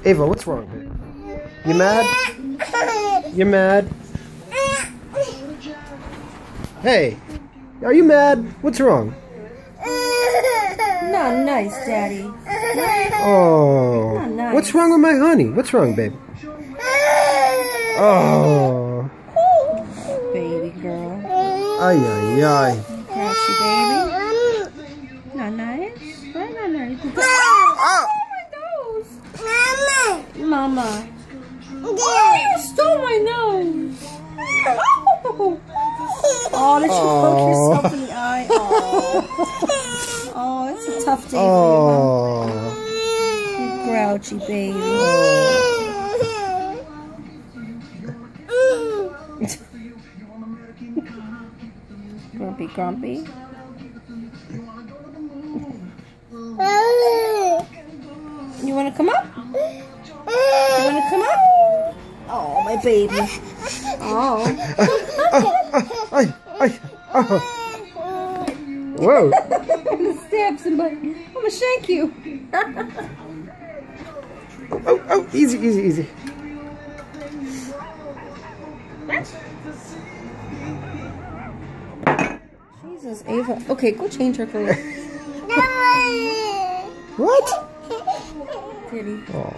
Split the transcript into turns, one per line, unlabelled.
Ava, what's wrong, babe? You mad? You mad? Hey, are you mad? What's wrong?
Not nice, Daddy.
Oh,
Not nice.
What's wrong with my honey? What's wrong, babe? Oh,
Baby girl.
ay, ay, ay.
Grouchy baby. Not nice. Why not nice?
Oh,
My nose. Mama. Oh, you stole my nose. Oh, did you poke yourself in the eye? Oh, oh, it's a tough day for you, huh? You grouchy baby. Grumpy, grumpy. You want to come up? You want to come up? Oh, my baby. Oh.
ay, ay, oh. Whoa.
I'm gonna stab somebody. I'm gonna shank you.
Oh, easy, easy, easy.
Jesus, Ava. Okay, go change her clothes.
What?
Kitty.
Oh.